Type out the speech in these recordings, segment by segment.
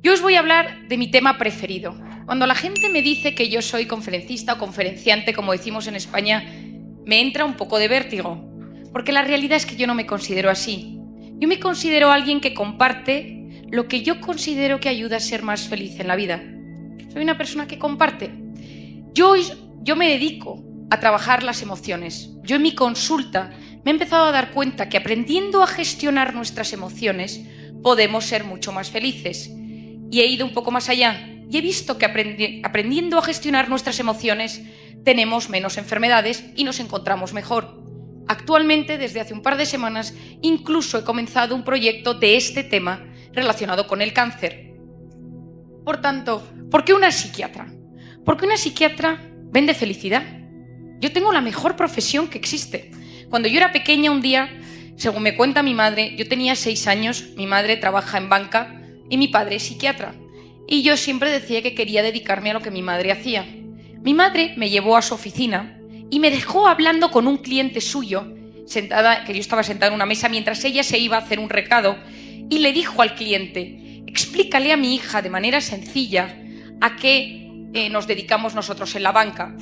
Yo os voy a hablar de mi tema preferido. Cuando la gente me dice que yo soy conferencista o conferenciante, como decimos en España, me entra un poco de vértigo, porque la realidad es que yo no me considero así. Yo me considero alguien que comparte lo que yo considero que ayuda a ser más feliz en la vida. Soy una persona que comparte. Yo me dedico a trabajar las emociones. Yo en mi consulta me he empezado a dar cuenta que aprendiendo a gestionar nuestras emociones podemos ser mucho más felices. Y he ido un poco más allá y he visto que aprendiendo a gestionar nuestras emociones tenemos menos enfermedades y nos encontramos mejor. Actualmente, desde hace un par de semanas, incluso he comenzado un proyecto de este tema relacionado con el cáncer. Por tanto, ¿por qué una psiquiatra? Porque una psiquiatra vende felicidad. Yo tengo la mejor profesión que existe. Cuando yo era pequeña, un día, según me cuenta mi madre, yo tenía 6 años, mi madre trabaja en banca y mi padre es psiquiatra. Y yo siempre decía que quería dedicarme a lo que mi madre hacía. Mi madre me llevó a su oficina y me dejó hablando con un cliente suyo, que yo estaba sentada en una mesa mientras ella se iba a hacer un recado, y le dijo al cliente: explícale a mi hija de manera sencilla a qué nos dedicamos nosotros en la banca.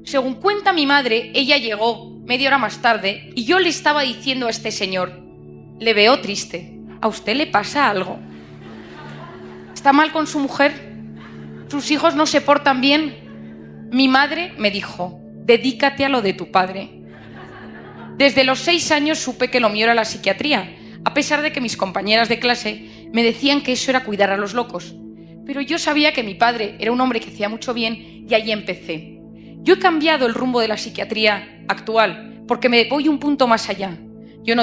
Según cuenta mi madre, ella llegó media hora más tarde y yo le estaba diciendo a este señor: le veo triste, ¿a usted le pasa algo? ¿Está mal con su mujer? ¿Sus hijos no se portan bien? Mi madre me dijo: dedícate a lo de tu padre. Desde los 6 años supe que lo mío era la psiquiatría, a pesar de que mis compañeras de clase me decían que eso era cuidar a los locos. Pero yo sabía que mi padre era un hombre que hacía mucho bien y ahí empecé. Yo he cambiado el rumbo de la psiquiatría actual porque me voy un punto más allá. Yo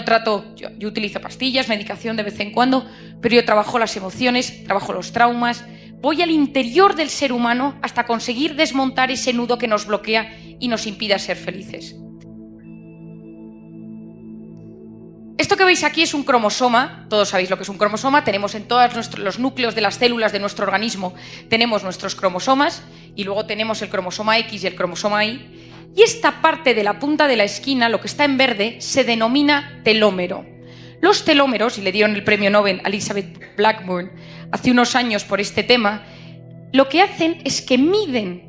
utilizo pastillas, medicación de vez en cuando, pero yo trabajo las emociones, trabajo los traumas, voy al interior del ser humano hasta conseguir desmontar ese nudo que nos bloquea y nos impide ser felices. Esto que veis aquí es un cromosoma, todos sabéis lo que es un cromosoma, tenemos en todos los núcleos de las células de nuestro organismo, tenemos nuestros cromosomas y luego tenemos el cromosoma X y el cromosoma Y. Y esta parte de la punta de la esquina, lo que está en verde, se denomina telómero. Los telómeros, y le dieron el premio Nobel a Elizabeth Blackburn hace unos años por este tema, lo que hacen es que miden,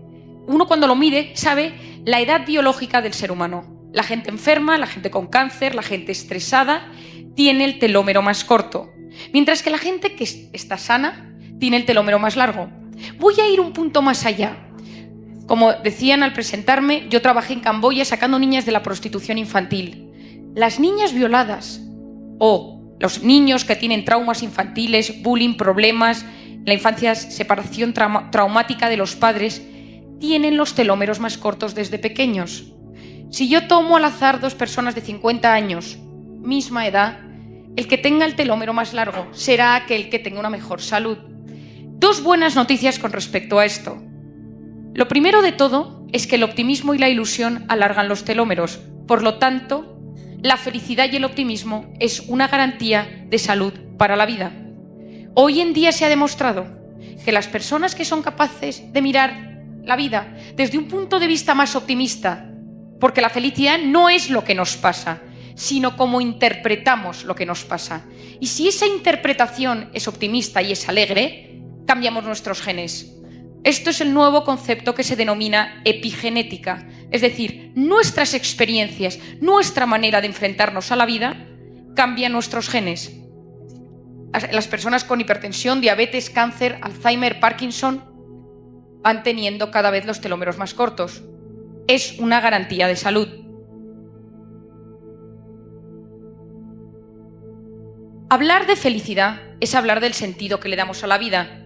uno cuando lo mide sabe la edad biológica del ser humano. La gente enferma, la gente con cáncer, la gente estresada, tiene el telómero más corto, mientras que la gente que está sana tiene el telómero más largo. Voy a ir un punto más allá. Como decían al presentarme, yo trabajé en Camboya sacando niñas de la prostitución infantil. Las niñas violadas o los niños que tienen traumas infantiles, bullying, problemas, la infancia, separación traumática de los padres, tienen los telómeros más cortos desde pequeños. Si yo tomo al azar 2 personas de 50 años, misma edad, el que tenga el telómero más largo será aquel que tenga una mejor salud. 2 buenas noticias con respecto a esto. Lo primero de todo es que el optimismo y la ilusión alargan los telómeros. Por lo tanto, la felicidad y el optimismo es una garantía de salud para la vida. Hoy en día se ha demostrado que las personas que son capaces de mirar la vida desde un punto de vista más optimista, porque la felicidad no es lo que nos pasa, sino cómo interpretamos lo que nos pasa. Y si esa interpretación es optimista y es alegre, cambiamos nuestros genes. Esto es el nuevo concepto que se denomina epigenética, es decir, nuestras experiencias, nuestra manera de enfrentarnos a la vida cambia nuestros genes. Las personas con hipertensión, diabetes, cáncer, Alzheimer, Parkinson van teniendo cada vez los telómeros más cortos. Es una garantía de salud. Hablar de felicidad es hablar del sentido que le damos a la vida.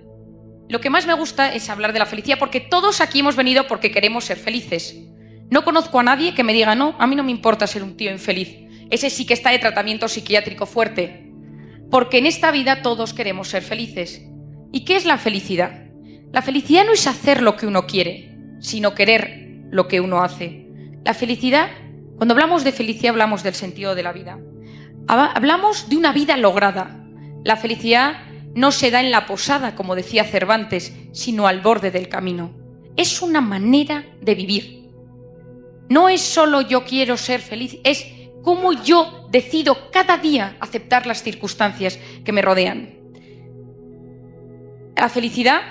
Lo que más me gusta es hablar de la felicidad porque todos aquí hemos venido porque queremos ser felices. No conozco a nadie que me diga: no, a mí no me importa ser un tío infeliz. Ese sí que está de tratamiento psiquiátrico fuerte. Porque en esta vida todos queremos ser felices. ¿Y qué es la felicidad? La felicidad no es hacer lo que uno quiere, sino querer lo que uno hace. La felicidad, cuando hablamos de felicidad, hablamos del sentido de la vida. Hablamos de una vida lograda. La felicidad no se da en la posada, como decía Cervantes, sino al borde del camino. Es una manera de vivir. No es solo yo quiero ser feliz, es cómo yo decido cada día aceptar las circunstancias que me rodean. La felicidad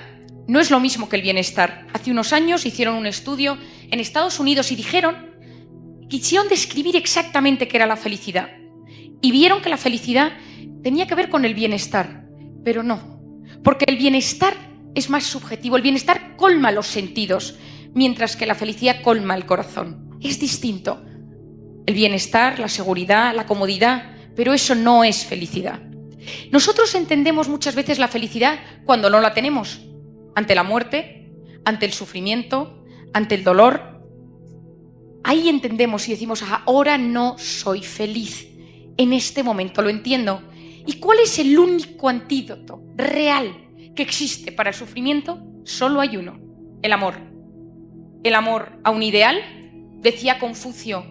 no es lo mismo que el bienestar. Hace unos años hicieron un estudio en Estados Unidos y quisieron describir exactamente qué era la felicidad. Y vieron que la felicidad tenía que ver con el bienestar, pero no, porque el bienestar es más subjetivo. El bienestar colma los sentidos, mientras que la felicidad colma el corazón. Es distinto. El bienestar, la seguridad, la comodidad, pero eso no es felicidad. Nosotros entendemos muchas veces la felicidad cuando no la tenemos, ante la muerte, ante el sufrimiento, ante el dolor. Ahí entendemos y decimos, ahora no soy feliz, en este momento lo entiendo. ¿Y cuál es el único antídoto real que existe para el sufrimiento? Solo hay uno, el amor. El amor a un ideal, decía Confucio,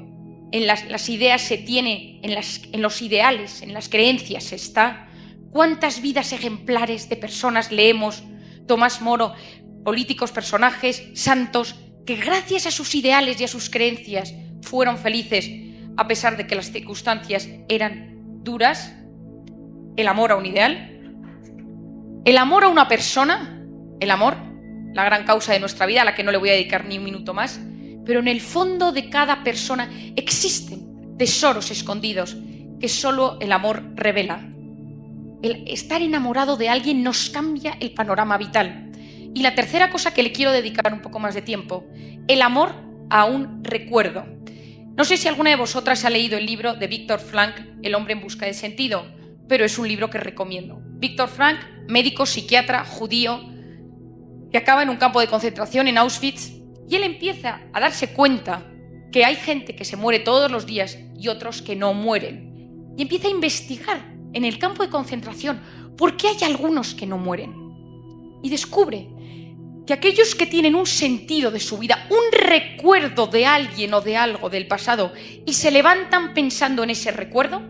en las ideas se tiene, en los ideales, en las creencias se está. ¿Cuántas vidas ejemplares de personas leemos? Tomás Moro, políticos, personajes, santos, que gracias a sus ideales y a sus creencias fueron felices, a pesar de que las circunstancias eran duras. El amor a un ideal, el amor a una persona, el amor, la gran causa de nuestra vida, a la que no le voy a dedicar ni un minuto más, pero en el fondo de cada persona existen tesoros escondidos que solo el amor revela. El estar enamorado de alguien nos cambia el panorama vital. Y la tercera cosa que le quiero dedicar un poco más de tiempo, el amor a un recuerdo. No sé si alguna de vosotras ha leído el libro de Viktor Frankl, El hombre en busca de sentido, pero es un libro que recomiendo. Viktor Frankl, médico, psiquiatra, judío, que acaba en un campo de concentración en Auschwitz, y él empieza a darse cuenta que hay gente que se muere todos los días y otros que no mueren. Y empieza a investigar en el campo de concentración por qué hay algunos que no mueren. Y descubre que aquellos que tienen un sentido de su vida, un recuerdo de alguien o de algo del pasado, y se levantan pensando en ese recuerdo,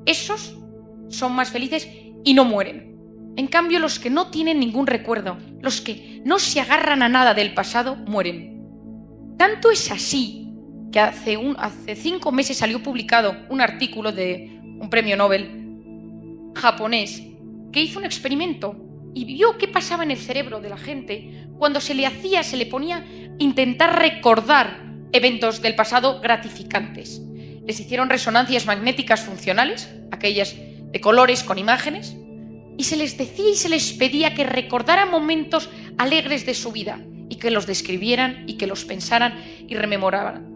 esos son más felices y no mueren. En cambio, los que no tienen ningún recuerdo, los que no se agarran a nada del pasado, mueren. Tanto es así que hace 5 meses salió publicado un artículo de un premio Nobel japonés que hizo un experimento y vio qué pasaba en el cerebro de la gente cuando se le ponía a intentar recordar eventos del pasado gratificantes. Les hicieron resonancias magnéticas funcionales, aquellas de colores con imágenes, y se les decía y se les pedía que recordaran momentos alegres de su vida y que los describieran y que los pensaran y rememoraran.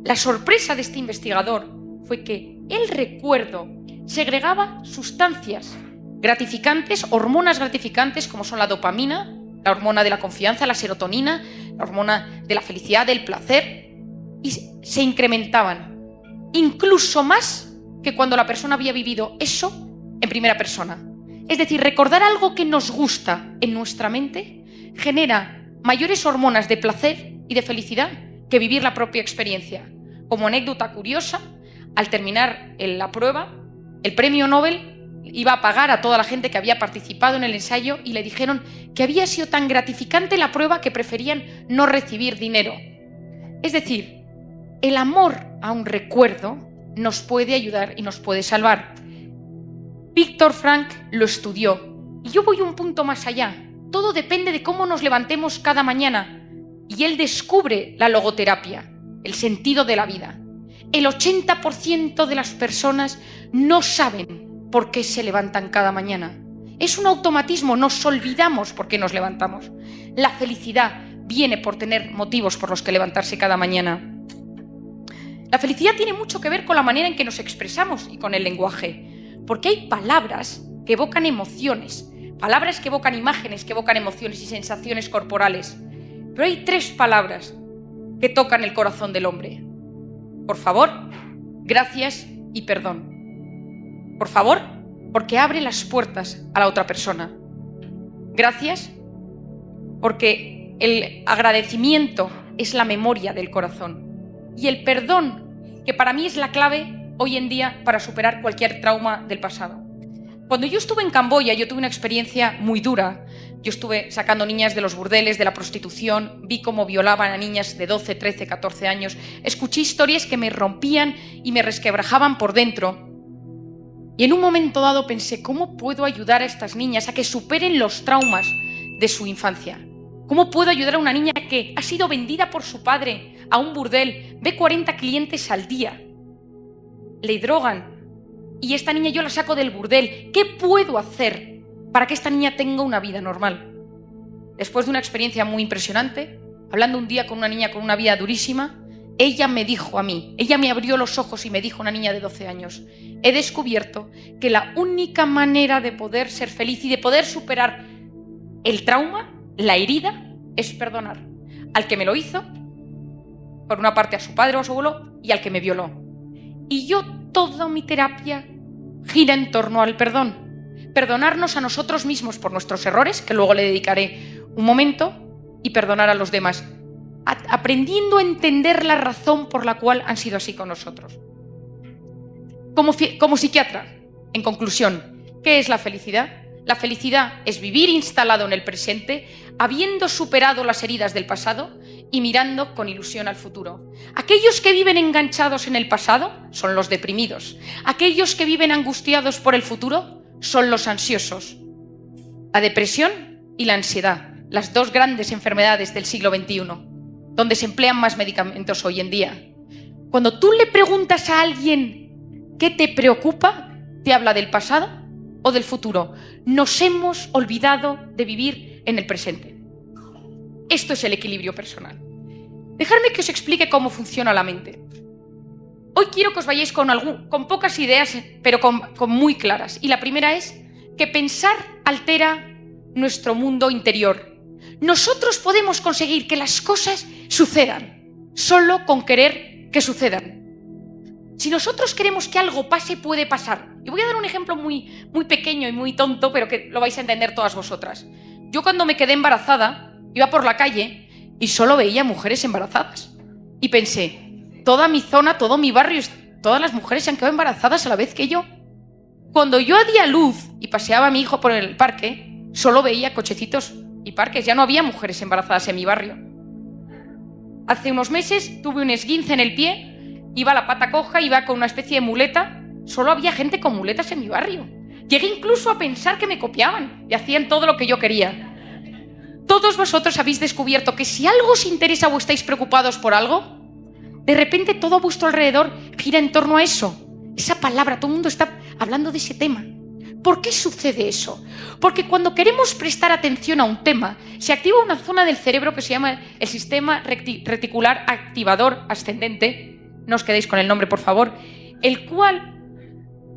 La sorpresa de este investigador fue que el recuerdo segregaba sustancias gratificantes, hormonas gratificantes como son la dopamina, la hormona de la confianza, la serotonina, la hormona de la felicidad, del placer, y se incrementaban, incluso más que cuando la persona había vivido eso en primera persona. Es decir, recordar algo que nos gusta en nuestra mente genera mayores hormonas de placer y de felicidad que vivir la propia experiencia. Como anécdota curiosa, al terminar la prueba, el premio Nobel iba a pagar a toda la gente que había participado en el ensayo y le dijeron que había sido tan gratificante la prueba que preferían no recibir dinero. Es decir, el amor a un recuerdo nos puede ayudar y nos puede salvar. Viktor Frankl lo estudió y yo voy un punto más allá. Todo depende de cómo nos levantemos cada mañana y él descubre la logoterapia, el sentido de la vida. El 80% de las personas no saben por qué se levantan cada mañana. Es un automatismo, nos olvidamos por qué nos levantamos. La felicidad viene por tener motivos por los que levantarse cada mañana. La felicidad tiene mucho que ver con la manera en que nos expresamos y con el lenguaje. Porque hay palabras que evocan emociones, palabras que evocan imágenes, que evocan emociones y sensaciones corporales. Pero hay 3 palabras que tocan el corazón del hombre. Por favor, gracias y perdón. Por favor, porque abre las puertas a la otra persona. Gracias, porque el agradecimiento es la memoria del corazón. Y el perdón, que para mí es la clave hoy en día para superar cualquier trauma del pasado. Cuando yo estuve en Camboya, yo tuve una experiencia muy dura. Yo estuve sacando niñas de los burdeles, de la prostitución, vi cómo violaban a niñas de 12, 13, 14 años. Escuché historias que me rompían y me resquebrajaban por dentro. Y en un momento dado pensé, ¿cómo puedo ayudar a estas niñas a que superen los traumas de su infancia? ¿Cómo puedo ayudar a una niña que ha sido vendida por su padre a un burdel, ve 40 clientes al día, le drogan y esta niña yo la saco del burdel? ¿Qué puedo hacer para que esta niña tenga una vida normal? Después de una experiencia muy impresionante, hablando un día con una niña con una vida durísima, ella me dijo a mí, ella me abrió los ojos y me dijo, una niña de 12 años, he descubierto que la única manera de poder ser feliz y de poder superar el trauma, la herida, es perdonar al que me lo hizo, por una parte a su padre o a su abuelo, y al que me violó. Y yo, toda mi terapia gira en torno al perdón. Perdonarnos a nosotros mismos por nuestros errores, que luego le dedicaré un momento, y perdonar a los demás, aprendiendo a entender la razón por la cual han sido así con nosotros. Como psiquiatra, en conclusión, ¿qué es la felicidad? La felicidad es vivir instalado en el presente, habiendo superado las heridas del pasado y mirando con ilusión al futuro. Aquellos que viven enganchados en el pasado son los deprimidos. Aquellos que viven angustiados por el futuro son los ansiosos. La depresión y la ansiedad, las dos grandes enfermedades del siglo XXI, donde se emplean más medicamentos hoy en día. Cuando tú le preguntas a alguien qué te preocupa, te habla del pasado o del futuro. Nos hemos olvidado de vivir en el presente. Esto es el equilibrio personal. Dejadme que os explique cómo funciona la mente. Hoy quiero que os vayáis con pocas ideas, pero con muy claras. Y la primera es que pensar altera nuestro mundo interior. Nosotros podemos conseguir que las cosas sucedan solo con querer que sucedan. Si nosotros queremos que algo pase, puede pasar. Y voy a dar un ejemplo muy, muy pequeño y muy tonto, pero que lo vais a entender todas vosotras. Yo cuando me quedé embarazada, iba por la calle y solo veía mujeres embarazadas. Y pensé, toda mi zona, todo mi barrio, todas las mujeres se han quedado embarazadas a la vez que yo. Cuando yo di a luz y paseaba a mi hijo por el parque, solo veía cochecitos y parques, ya no había mujeres embarazadas en mi barrio. Hace unos meses tuve un esguince en el pie, iba la pata coja, iba con una especie de muleta, solo había gente con muletas en mi barrio. Llegué incluso a pensar que me copiaban y hacían todo lo que yo quería. Todos vosotros habéis descubierto que si algo os interesa o estáis preocupados por algo, de repente todo a vuestro alrededor gira en torno a eso. Esa palabra, todo el mundo está hablando de ese tema. ¿Por qué sucede eso? Porque cuando queremos prestar atención a un tema, se activa una zona del cerebro que se llama el sistema reticular activador ascendente, no os quedéis con el nombre por favor, el cual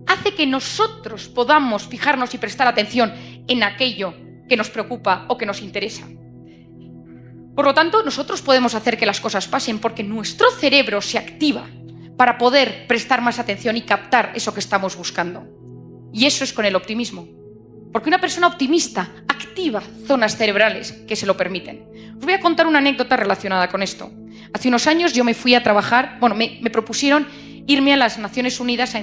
hace que nosotros podamos fijarnos y prestar atención en aquello que nos preocupa o que nos interesa. Por lo tanto, nosotros podemos hacer que las cosas pasen porque nuestro cerebro se activa para poder prestar más atención y captar eso que estamos buscando. Y eso es con el optimismo. Porque una persona optimista activa zonas cerebrales que se lo permiten. Os voy a contar una anécdota relacionada con esto. Hace unos años yo me fui a trabajar, me propusieron irme a las Naciones Unidas a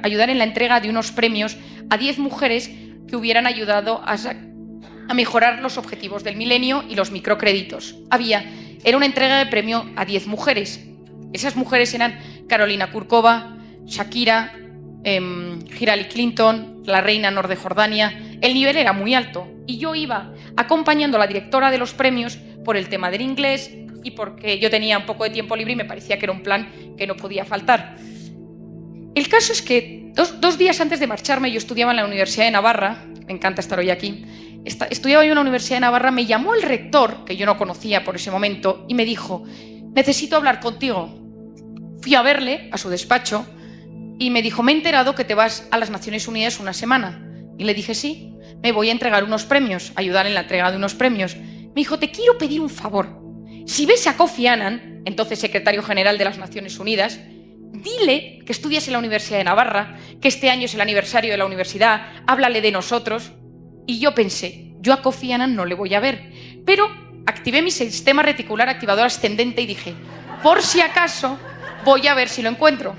ayudar en la entrega de unos premios a 10 mujeres que hubieran ayudado a mejorar los objetivos del milenio y los microcréditos. Era una entrega de premio a 10 mujeres. Esas mujeres eran Carolina Kurkova, Shakira, Hillary Clinton, la reina Nor de Jordania. El nivel era muy alto y yo iba acompañando a la directora de los premios por el tema del inglés y porque yo tenía un poco de tiempo libre y me parecía que era un plan que no podía faltar. El caso es que dos días antes de marcharme, yo estudiaba en la Universidad de Navarra, me encanta estar hoy aquí, estudiaba yo en la Universidad de Navarra, me llamó el rector, que yo no conocía por ese momento, y me dijo, necesito hablar contigo. Fui a verle, a su despacho, y me dijo, me he enterado que te vas a las Naciones Unidas una semana. Y le dije, sí, me voy a entregar unos premios, ayudar en la entrega de unos premios. Me dijo, te quiero pedir un favor. Si ves a Kofi Annan, entonces secretario general de las Naciones Unidas, dile que estudias en la Universidad de Navarra, que este año es el aniversario de la universidad, háblale de nosotros. Y yo pensé, yo a Kofi Annan no le voy a ver. Pero activé mi sistema reticular activador ascendente y dije, por si acaso, voy a ver si lo encuentro.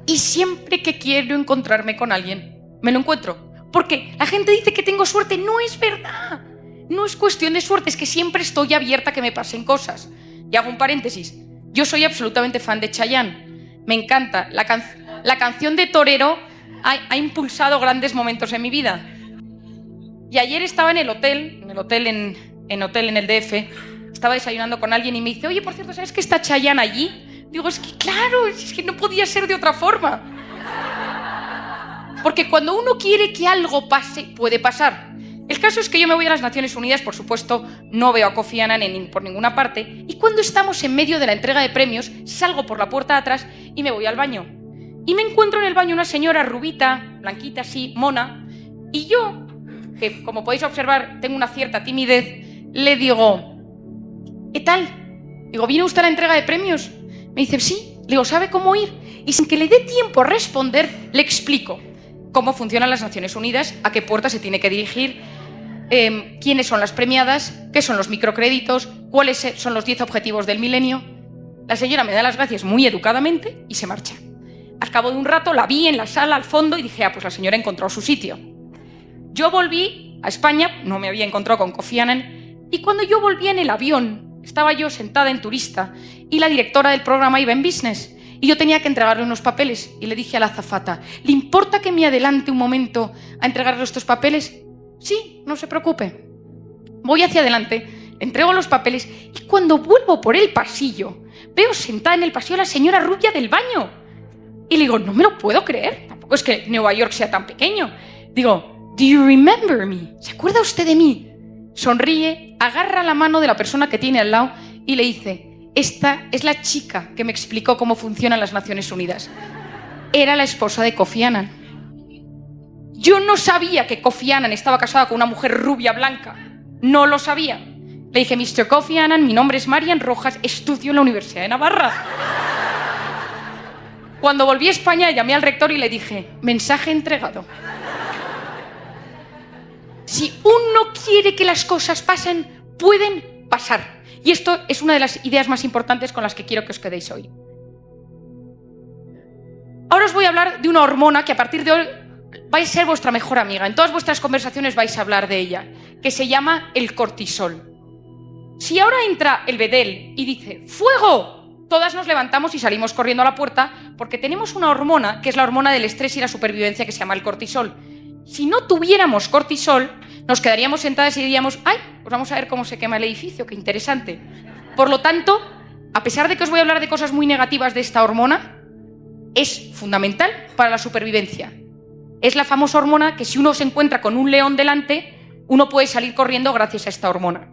Y siempre que quiero encontrarme con alguien, me lo encuentro. Porque la gente dice que tengo suerte. No es verdad. No es cuestión de suerte, es que siempre estoy abierta a que me pasen cosas. Y hago un paréntesis. Yo soy absolutamente fan de Chayanne. Me encanta. La canción de Torero ha impulsado grandes momentos en mi vida. Y ayer estaba en el hotel en el DF, estaba desayunando con alguien y me dice, oye, por cierto, ¿sabes que está Chayanne allí? Digo, es que claro, es que no podía ser de otra forma. Porque cuando uno quiere que algo pase, puede pasar. El caso es que yo me voy a las Naciones Unidas, por supuesto, no veo a Kofi Annan por ninguna parte, y cuando estamos en medio de la entrega de premios, salgo por la puerta de atrás y me voy al baño. Y me encuentro en el baño una señora rubita, blanquita así, mona, y yo, que como podéis observar tengo una cierta timidez, le digo, ¿qué tal? Digo, ¿viene usted a la entrega de premios? Me dice, sí. Le digo, ¿sabe cómo ir? Y sin que le dé tiempo a responder, le explico cómo funcionan las Naciones Unidas, a qué puerta se tiene que dirigir, quiénes son las premiadas, qué son los microcréditos, cuáles son los 10 objetivos del milenio. La señora me da las gracias muy educadamente y se marcha. Al cabo de un rato la vi en la sala al fondo y dije, pues la señora encontró su sitio. Yo volví a España, no me había encontrado con Kofi Annan, y cuando yo volví en el avión, estaba yo sentada en turista y la directora del programa iba en business. Y yo tenía que entregarle unos papeles y le dije a la azafata, ¿le importa que me adelante un momento a entregarle estos papeles? Sí, no se preocupe. Voy hacia adelante, entrego los papeles y cuando vuelvo por el pasillo, veo sentada en el pasillo a la señora rubia del baño. Y le digo, no me lo puedo creer, tampoco es que Nueva York sea tan pequeño. Digo, ¿do you remember me? ¿Se acuerda usted de mí? Sonríe, agarra la mano de la persona que tiene al lado y le dice, esta es la chica que me explicó cómo funcionan las Naciones Unidas. Era la esposa de Kofi Annan. Yo no sabía que Kofi Annan estaba casada con una mujer rubia blanca. No lo sabía. Le dije, Mr. Kofi Annan, mi nombre es Marian Rojas, estudio en la Universidad de Navarra. Cuando volví a España, llamé al rector y le dije, mensaje entregado. Si uno quiere que las cosas pasen, pueden pasar. Y esto es una de las ideas más importantes con las que quiero que os quedéis hoy. Ahora os voy a hablar de una hormona que a partir de hoy va a ser vuestra mejor amiga. En todas vuestras conversaciones vais a hablar de ella, que se llama el cortisol. Si ahora entra el bedel y dice ¡fuego!, todas nos levantamos y salimos corriendo a la puerta porque tenemos una hormona que es la hormona del estrés y la supervivencia que se llama el cortisol. Si no tuviéramos cortisol, nos quedaríamos sentadas y diríamos ¡ay! Pues vamos a ver cómo se quema el edificio, qué interesante. Por lo tanto, a pesar de que os voy a hablar de cosas muy negativas de esta hormona, es fundamental para la supervivencia. Es la famosa hormona que si uno se encuentra con un león delante, uno puede salir corriendo gracias a esta hormona.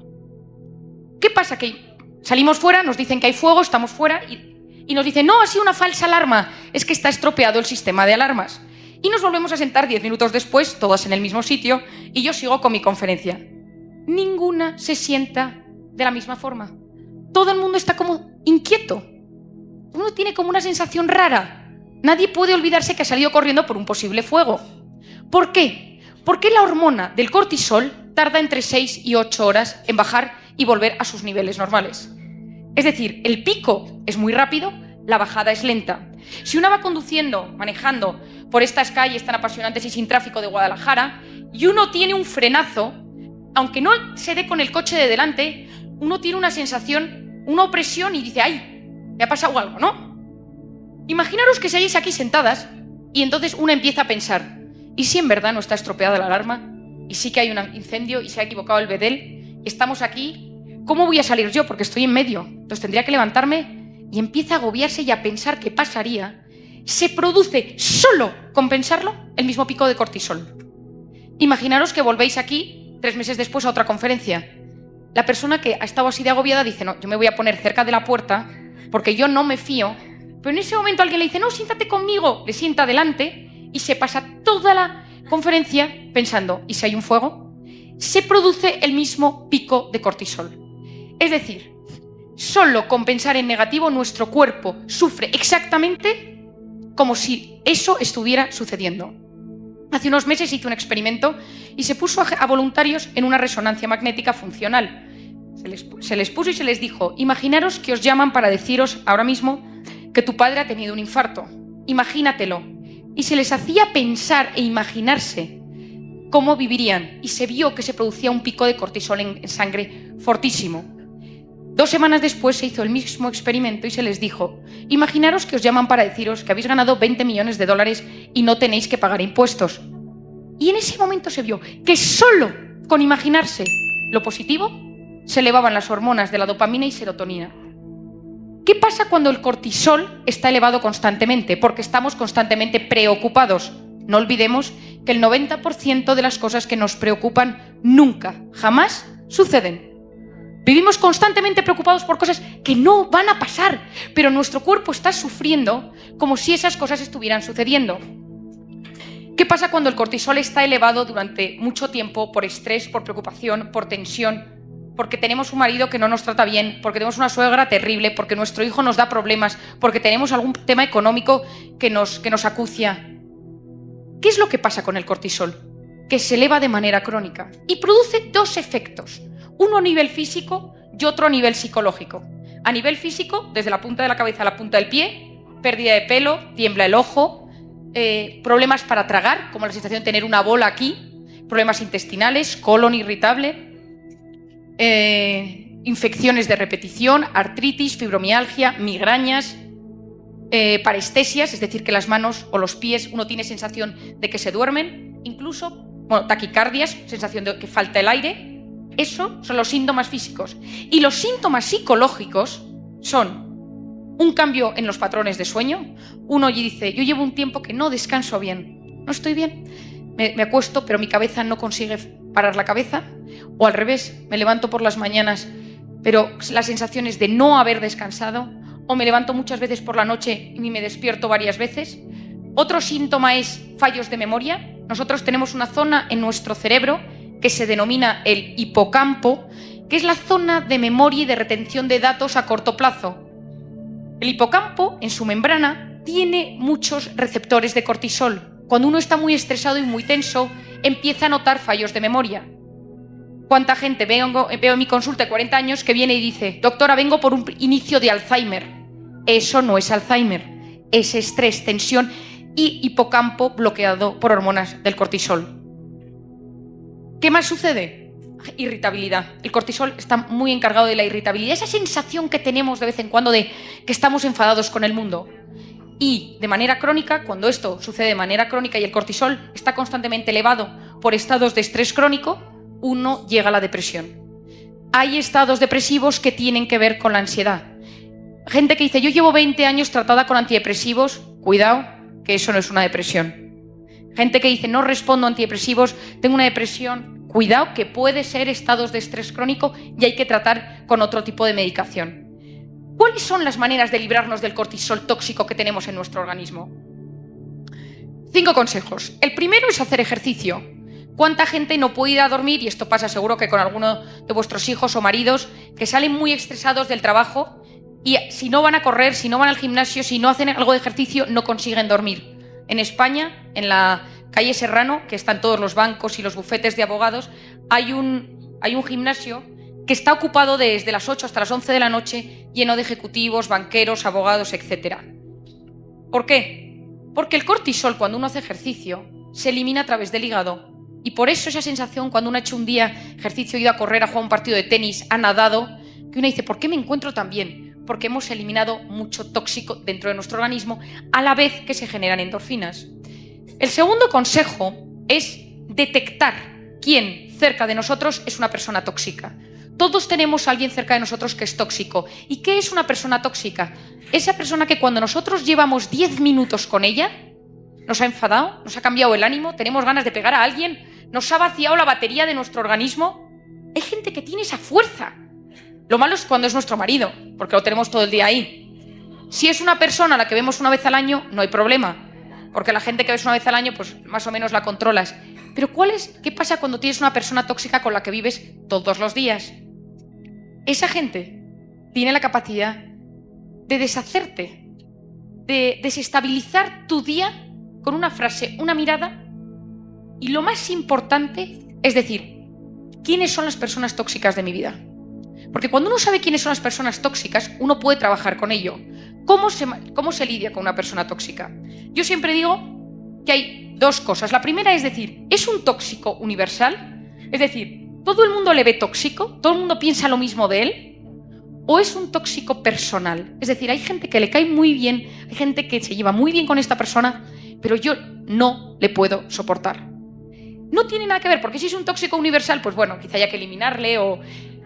¿Qué pasa? Que salimos fuera, nos dicen que hay fuego, estamos fuera y nos dicen no, ha sido una falsa alarma, es que está estropeado el sistema de alarmas. Y nos volvemos a sentar 10 minutos después, todas en el mismo sitio, y yo sigo con mi conferencia. Ninguna se sienta de la misma forma. Todo el mundo está como inquieto. Uno tiene como una sensación rara. Nadie puede olvidarse que ha salido corriendo por un posible fuego. ¿Por qué? Porque la hormona del cortisol tarda entre 6 y 8 horas en bajar y volver a sus niveles normales. Es decir, el pico es muy rápido, la bajada es lenta. Si uno va conduciendo, manejando por estas calles tan apasionantes y sin tráfico de Guadalajara y uno tiene un frenazo, aunque no se dé con el coche de delante, uno tiene una sensación, una opresión y dice ¡ay! Me ha pasado algo, ¿no? Imaginaros que seguís aquí sentadas y entonces uno empieza a pensar ¿y si en verdad no está estropeada la alarma? ¿Y sí que hay un incendio y se ha equivocado el bedel? ¿Estamos aquí? ¿Cómo voy a salir yo? Porque estoy en medio. Entonces tendría que levantarme y empieza a agobiarse y a pensar qué pasaría. Se produce solo con pensarlo el mismo pico de cortisol. Imaginaros que volvéis aquí 3 meses después a otra conferencia. La persona que ha estado así de agobiada dice no, yo me voy a poner cerca de la puerta porque yo no me fío. Pero en ese momento alguien le dice no, siéntate conmigo. Le sienta delante y se pasa toda la conferencia pensando ¿y si hay un fuego? Se produce el mismo pico de cortisol. Es decir, solo con pensar en negativo nuestro cuerpo sufre exactamente como si eso estuviera sucediendo. Hace unos meses hice un experimento y se puso a voluntarios en una resonancia magnética funcional. Se les puso y se les dijo, imaginaros que os llaman para deciros ahora mismo que tu padre ha tenido un infarto. Imagínatelo. Y se les hacía pensar e imaginarse cómo vivirían y se vio que se producía un pico de cortisol en sangre fortísimo. 2 semanas después se hizo el mismo experimento y se les dijo: imaginaros que os llaman para deciros que habéis ganado 20 millones de dólares y no tenéis que pagar impuestos. Y en ese momento se vio que solo con imaginarse lo positivo se elevaban las hormonas de la dopamina y serotonina. ¿Qué pasa cuando el cortisol está elevado constantemente? Porque estamos constantemente preocupados. No olvidemos que el 90% de las cosas que nos preocupan nunca, jamás suceden. Vivimos constantemente preocupados por cosas que no van a pasar, pero nuestro cuerpo está sufriendo como si esas cosas estuvieran sucediendo. ¿Qué pasa cuando el cortisol está elevado durante mucho tiempo por estrés, por preocupación, por tensión? Porque tenemos un marido que no nos trata bien, porque tenemos una suegra terrible, porque nuestro hijo nos da problemas, porque tenemos algún tema económico que nos acucia. ¿Qué es lo que pasa con el cortisol? Que se eleva de manera crónica y produce 2 efectos. Uno a nivel físico y otro a nivel psicológico. A nivel físico, desde la punta de la cabeza a la punta del pie, pérdida de pelo, tiembla el ojo, problemas para tragar, como la sensación de tener una bola aquí, problemas intestinales, colon irritable, infecciones de repetición, artritis, fibromialgia, migrañas, parestesias, es decir, que las manos o los pies uno tiene sensación de que se duermen, incluso taquicardias, sensación de que falta el aire. Eso son los síntomas físicos. Y los síntomas psicológicos son un cambio en los patrones de sueño. Uno dice: yo llevo un tiempo que no descanso bien, no estoy bien, me acuesto pero mi cabeza no consigue parar la cabeza. O al revés, me levanto por las mañanas pero la sensación es de no haber descansado. O me levanto muchas veces por la noche y me despierto varias veces. Otro síntoma es fallos de memoria. Nosotros tenemos una zona en nuestro cerebro que se denomina el hipocampo, que es la zona de memoria y de retención de datos a corto plazo. El hipocampo, en su membrana, tiene muchos receptores de cortisol. Cuando uno está muy estresado y muy tenso, empieza a notar fallos de memoria. ¿Cuánta gente veo en mi consulta de 40 años que viene y dice: doctora, vengo por un inicio de Alzheimer? Eso no es Alzheimer, es estrés, tensión y hipocampo bloqueado por hormonas del cortisol. ¿Qué más sucede? Irritabilidad. El cortisol está muy encargado de la irritabilidad, esa sensación que tenemos de vez en cuando de que estamos enfadados con el mundo. Y de manera crónica, cuando esto sucede de manera crónica y el cortisol está constantemente elevado por estados de estrés crónico, uno llega a la depresión. Hay estados depresivos que tienen que ver con la ansiedad. Gente que dice: yo llevo 20 años tratada con antidepresivos. Cuidado, que eso no es una depresión. Gente que dice: no respondo a antidepresivos, tengo una depresión. Cuidado, que puede ser estados de estrés crónico y hay que tratar con otro tipo de medicación. ¿Cuáles son las maneras de librarnos del cortisol tóxico que tenemos en nuestro organismo? 5 consejos. El primero es hacer ejercicio. ¿Cuánta gente no puede ir a dormir? Y esto pasa seguro que con alguno de vuestros hijos o maridos que salen muy estresados del trabajo y si no van a correr, si no van al gimnasio, si no hacen algo de ejercicio, no consiguen dormir. En España, en la calle Serrano, que están todos los bancos y los bufetes de abogados, hay un gimnasio que está ocupado desde las 8 hasta las 11 de la noche, lleno de ejecutivos, banqueros, abogados, etc. ¿Por qué? Porque el cortisol, cuando uno hace ejercicio, se elimina a través del hígado. Y por eso esa sensación, cuando uno ha hecho un día ejercicio, ha ido a correr, ha jugado un partido de tenis, ha nadado, que uno dice: ¿por qué me encuentro tan bien? Porque hemos eliminado mucho tóxico dentro de nuestro organismo a la vez que se generan endorfinas. El segundo consejo es detectar quién cerca de nosotros es una persona tóxica. Todos tenemos a alguien cerca de nosotros que es tóxico. ¿Y qué es una persona tóxica? Esa persona que cuando nosotros llevamos 10 minutos con ella, nos ha enfadado, nos ha cambiado el ánimo, tenemos ganas de pegar a alguien, nos ha vaciado la batería de nuestro organismo. Hay gente que tiene esa fuerza. Lo malo es cuando es nuestro marido, porque lo tenemos todo el día ahí. Si es una persona a la que vemos una vez al año, no hay problema, porque la gente que ves una vez al año, pues más o menos la controlas. Pero ¿qué pasa cuando tienes una persona tóxica con la que vives todos los días? Esa gente tiene la capacidad de deshacerte, de desestabilizar tu día con una frase, una mirada. Y lo más importante es decir: ¿quiénes son las personas tóxicas de mi vida? Porque cuando uno sabe quiénes son las personas tóxicas, uno puede trabajar con ello. ¿Cómo se lidia con una persona tóxica? Yo siempre digo que hay 2 cosas. La primera es decir: ¿es un tóxico universal? Es decir, ¿todo el mundo le ve tóxico? ¿Todo el mundo piensa lo mismo de él? o es un tóxico personal. Es decir, hay gente que le cae muy bien, hay gente que se lleva muy bien con esta persona, pero yo no le puedo soportar. No tiene nada que ver, porque si es un tóxico universal, pues bueno, quizá haya que eliminarle,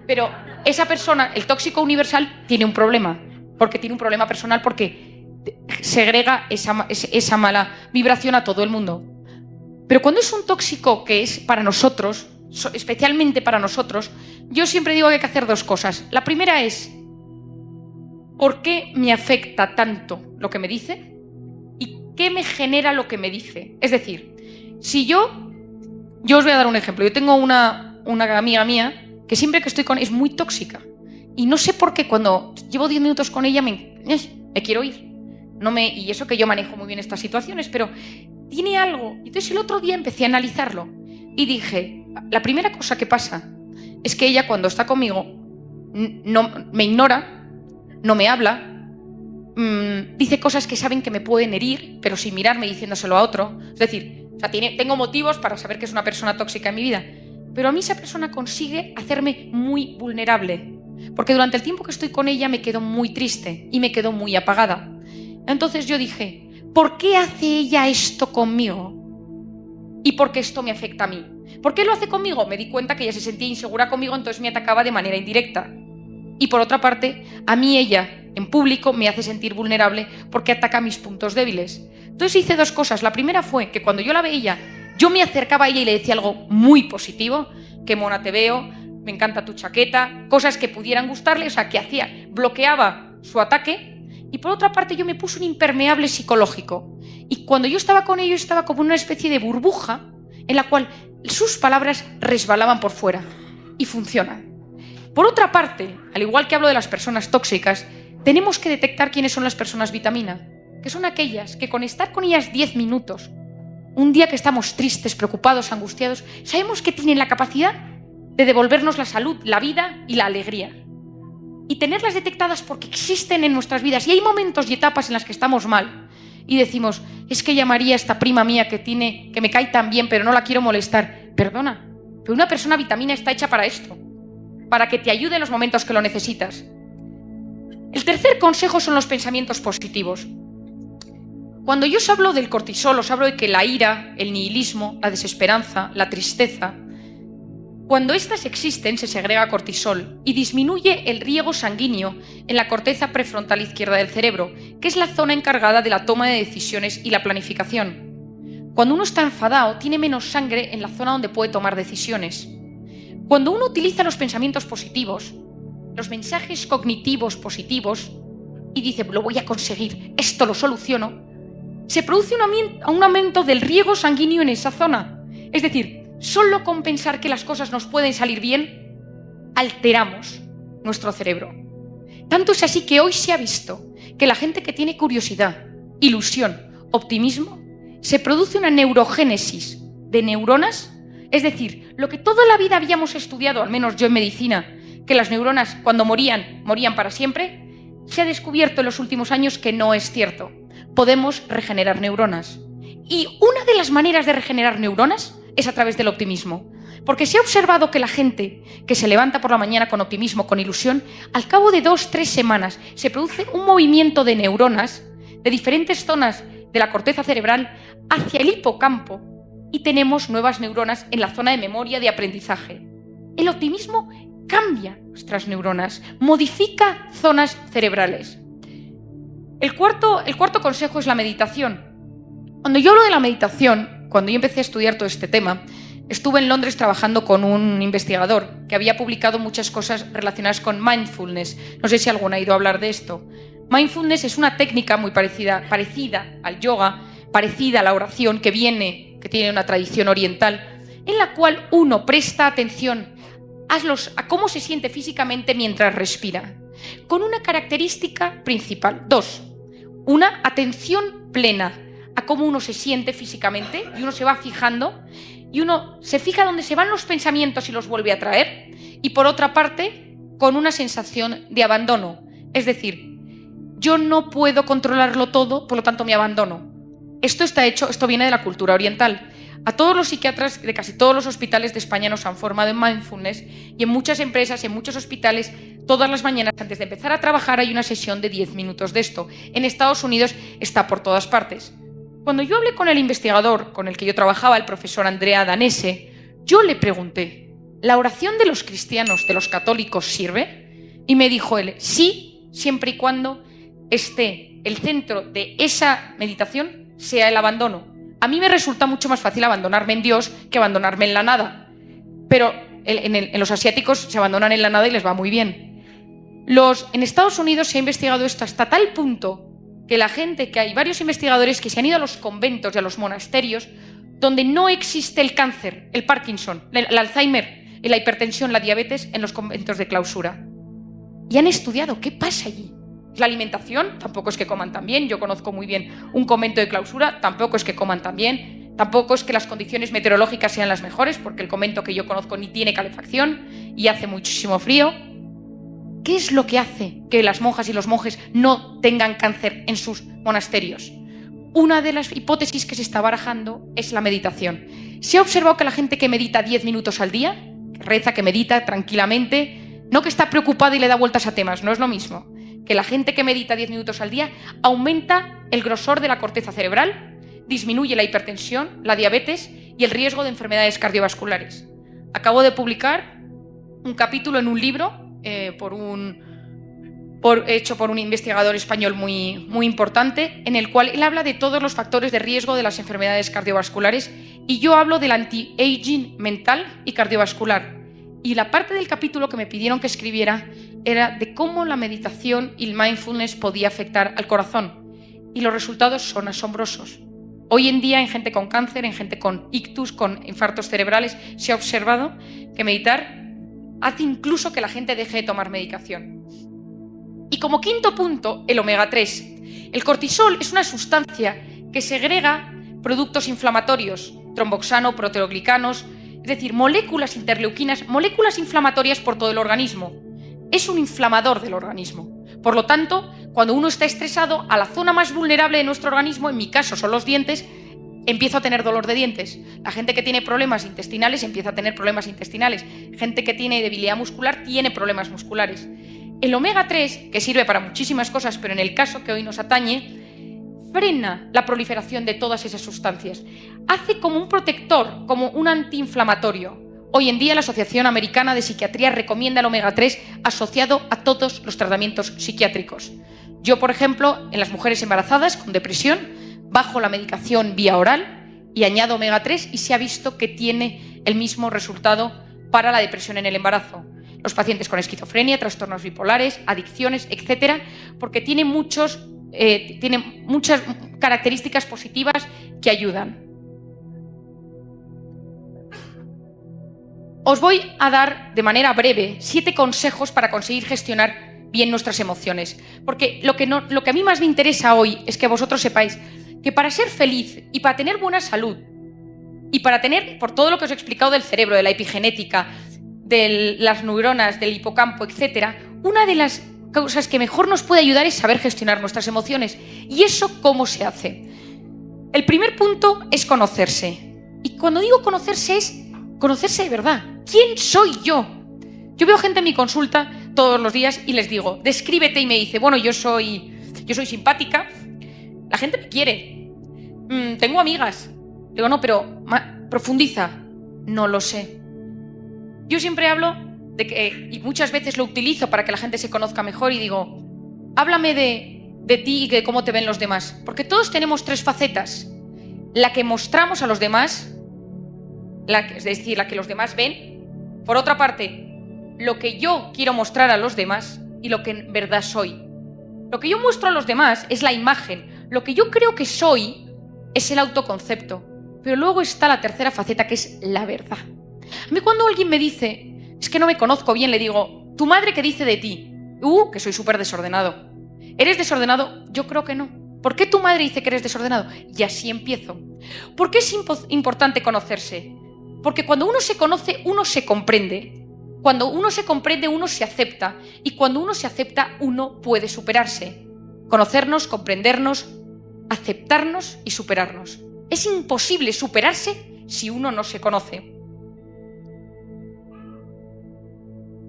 pero esa persona, el tóxico universal, tiene un problema, porque tiene un problema personal, porque segrega esa mala vibración a todo el mundo. Pero cuando es un tóxico que es para nosotros, especialmente para nosotros, yo siempre digo que hay que hacer dos cosas. La primera es, ¿por qué me afecta tanto lo que me dice? ¿Y qué me genera lo que me dice? Es decir, si yo os voy a dar un ejemplo. Yo tengo una amiga mía que siempre que estoy con ella es muy tóxica. Y no sé por qué cuando llevo 10 minutos con ella me quiero ir. Y eso que yo manejo muy bien estas situaciones, pero tiene algo. Entonces el otro día empecé a analizarlo y dije, la primera cosa que pasa es que ella cuando está conmigo no me ignora, no me habla, dice cosas que saben que me pueden herir, pero sin mirarme diciéndoselo a otro. Es decir, tengo motivos para saber que es una persona tóxica en mi vida, pero a mí esa persona consigue hacerme muy vulnerable, porque durante el tiempo que estoy con ella me quedo muy triste y me quedo muy apagada. Entonces yo dije, ¿por qué hace ella esto conmigo? ¿Y por qué esto me afecta a mí? ¿Por qué lo hace conmigo? Me di cuenta que ella se sentía insegura conmigo, entonces me atacaba de manera indirecta. Y por otra parte, a mí ella, en público, me hace sentir vulnerable porque ataca mis puntos débiles. Entonces hice dos cosas. La primera fue que cuando yo la veía, yo me acercaba a ella y le decía algo muy positivo, qué mona te veo, me encanta tu chaqueta, cosas que pudieran gustarle, o sea, que hacía, bloqueaba su ataque. Y por otra parte yo me puse un impermeable psicológico. Y cuando yo estaba con ellos estaba como una especie de burbuja en la cual sus palabras resbalaban por fuera. Y funcionan. Por otra parte, al igual que hablo de las personas tóxicas, tenemos que detectar quiénes son las personas vitamina, que son aquellas que con estar con ellas 10 minutos, un día que estamos tristes, preocupados, angustiados, sabemos que tienen la capacidad de devolvernos la salud, la vida y la alegría. Y tenerlas detectadas porque existen en nuestras vidas. Y hay momentos y etapas en las que estamos mal. Y decimos, es que llamaría a esta prima mía que me cae tan bien, pero no la quiero molestar. Perdona, pero una persona vitamina está hecha para esto. Para que te ayude en los momentos que lo necesitas. El tercer consejo son los pensamientos positivos. Cuando yo os hablo del cortisol, os hablo de que la ira, el nihilismo, la desesperanza, la tristeza, cuando estas existen se segrega cortisol y disminuye el riego sanguíneo en la corteza prefrontal izquierda del cerebro, que es la zona encargada de la toma de decisiones y la planificación. Cuando uno está enfadado, tiene menos sangre en la zona donde puede tomar decisiones. Cuando uno utiliza los pensamientos positivos, los mensajes cognitivos positivos, y dice, lo voy a conseguir, esto lo soluciono, se produce un aumento del riego sanguíneo en esa zona. Es decir, solo con pensar que las cosas nos pueden salir bien, alteramos nuestro cerebro. Tanto es así que hoy se ha visto que la gente que tiene curiosidad, ilusión, optimismo, se produce una neurogénesis de neuronas. Es decir, lo que toda la vida habíamos estudiado, al menos yo en medicina, que las neuronas cuando morían para siempre, se ha descubierto en los últimos años que no es cierto. Podemos regenerar neuronas. Y una de las maneras de regenerar neuronas es a través del optimismo. Porque se ha observado que la gente que se levanta por la mañana con optimismo, con ilusión, al cabo de 2-3 semanas se produce un movimiento de neuronas de diferentes zonas de la corteza cerebral hacia el hipocampo y tenemos nuevas neuronas en la zona de memoria de aprendizaje. El optimismo cambia nuestras neuronas, modifica zonas cerebrales. El cuarto consejo es la meditación. Cuando yo hablo de la meditación, cuando yo empecé a estudiar todo este tema, estuve en Londres trabajando con un investigador que había publicado muchas cosas relacionadas con mindfulness. No sé si alguno ha ido a hablar de esto. Mindfulness es una técnica muy parecida al yoga, parecida a la oración, que tiene una tradición oriental, en la cual uno presta atención a cómo se siente físicamente mientras respira, con una característica principal. 2. Una atención plena a cómo uno se siente físicamente, y uno se va fijando, y uno se fija dónde se van los pensamientos y los vuelve a traer, y por otra parte, con una sensación de abandono. Es decir, yo no puedo controlarlo todo, por lo tanto me abandono. Esto viene de la cultura oriental. A todos los psiquiatras de casi todos los hospitales de España nos han formado en mindfulness y en muchas empresas, en muchos hospitales, Todas las mañanas antes de empezar a trabajar hay una sesión de 10 minutos de esto. En Estados Unidos está por todas partes. Cuando yo hablé con el investigador con el que yo trabajaba, el profesor Andrea Danese, yo le pregunté, ¿la oración de los cristianos, de los católicos, sirve? Y me dijo él, sí, siempre y cuando esté el centro de esa meditación sea el abandono. A mí me resulta mucho más fácil abandonarme en Dios que abandonarme en la nada. Pero en los asiáticos se abandonan en la nada y les va muy bien. En Estados Unidos se ha investigado esto hasta tal punto que hay varios investigadores que se han ido a los conventos y a los monasterios donde no existe el cáncer, el Parkinson, el Alzheimer, la hipertensión, la diabetes en los conventos de clausura. Y han estudiado qué pasa allí. La alimentación, tampoco es que coman tan bien. Yo conozco muy bien un convento de clausura, tampoco es que coman tan bien. Tampoco es que las condiciones meteorológicas sean las mejores, porque el convento que yo conozco ni tiene calefacción y hace muchísimo frío. ¿Qué es lo que hace que las monjas y los monjes no tengan cáncer en sus monasterios? Una de las hipótesis que se está barajando es la meditación. Se ha observado que la gente que medita 10 minutos al día, que reza, que medita tranquilamente, no que está preocupada y le da vueltas a temas, no es lo mismo. Que la gente que medita 10 minutos al día aumenta el grosor de la corteza cerebral, disminuye la hipertensión, la diabetes y el riesgo de enfermedades cardiovasculares. Acabo de publicar un capítulo en un libro hecho por un investigador español muy importante, en el cual él habla de todos los factores de riesgo de las enfermedades cardiovasculares y yo hablo del anti-aging mental y cardiovascular. Y la parte del capítulo que me pidieron que escribiera era de cómo la meditación y el mindfulness podía afectar al corazón. Y los resultados son asombrosos. Hoy en día en gente con cáncer, en gente con ictus, con infartos cerebrales, se ha observado que meditar hace incluso que la gente deje de tomar medicación. Y como quinto punto, el omega 3. El cortisol es una sustancia que segrega productos inflamatorios, tromboxano, proteoglicanos, es decir, moléculas interleuquinas, moléculas inflamatorias por todo el organismo. Es un inflamador del organismo. Por lo tanto, cuando uno está estresado, a la zona más vulnerable de nuestro organismo, en mi caso son los dientes, empiezo a tener dolor de dientes. La gente que tiene problemas intestinales empieza a tener problemas intestinales. Gente que tiene debilidad muscular tiene problemas musculares. El omega 3, que sirve para muchísimas cosas, pero en el caso que hoy nos atañe, frena la proliferación de todas esas sustancias. Hace como un protector, como un antiinflamatorio. Hoy en día la Asociación Americana de Psiquiatría recomienda el omega 3 asociado a todos los tratamientos psiquiátricos. Yo, por ejemplo, en las mujeres embarazadas con depresión, bajo la medicación vía oral y añado omega 3 y se ha visto que tiene el mismo resultado para la depresión en el embarazo. Los pacientes con esquizofrenia, trastornos bipolares, adicciones, etcétera, porque tiene muchas características positivas que ayudan. Os voy a dar de manera breve 7 consejos para conseguir gestionar bien nuestras emociones, porque lo que a mí más me interesa hoy es que vosotros sepáis que para ser feliz y para tener buena salud y para tener, por todo lo que os he explicado del cerebro, de la epigenética, de las neuronas, del hipocampo, etcétera, una de las cosas que mejor nos puede ayudar es saber gestionar nuestras emociones. ¿Y eso cómo se hace? El primer punto es conocerse. Y cuando digo conocerse es conocerse de verdad. ¿Quién soy yo? Yo veo gente en mi consulta todos los días y les digo, descríbete, y me dice, bueno, yo soy simpática, la gente me quiere, tengo amigas. Digo, no, pero profundiza. No lo sé. Yo siempre hablo de que, y muchas veces lo utilizo para que la gente se conozca mejor, y digo, háblame de ti y de cómo te ven los demás. Porque todos tenemos 3 facetas. La que mostramos a los demás, es decir, la que los demás ven. Por otra parte, lo que yo quiero mostrar a los demás y lo que en verdad soy. Lo que yo muestro a los demás es la imagen. Lo que yo creo que soy es el autoconcepto. Pero luego está la tercera faceta, que es la verdad. A mí cuando alguien me dice, es que no me conozco bien, le digo, ¿tu madre qué dice de ti? Que soy súper desordenado. ¿Eres desordenado? Yo creo que no. ¿Por qué tu madre dice que eres desordenado? Y así empiezo. ¿Por qué es importante conocerse? Porque cuando uno se conoce, uno se comprende. Cuando uno se comprende, uno se acepta. Y cuando uno se acepta, uno puede superarse. Conocernos, comprendernos, aceptarnos y superarnos. Es imposible superarse si uno no se conoce.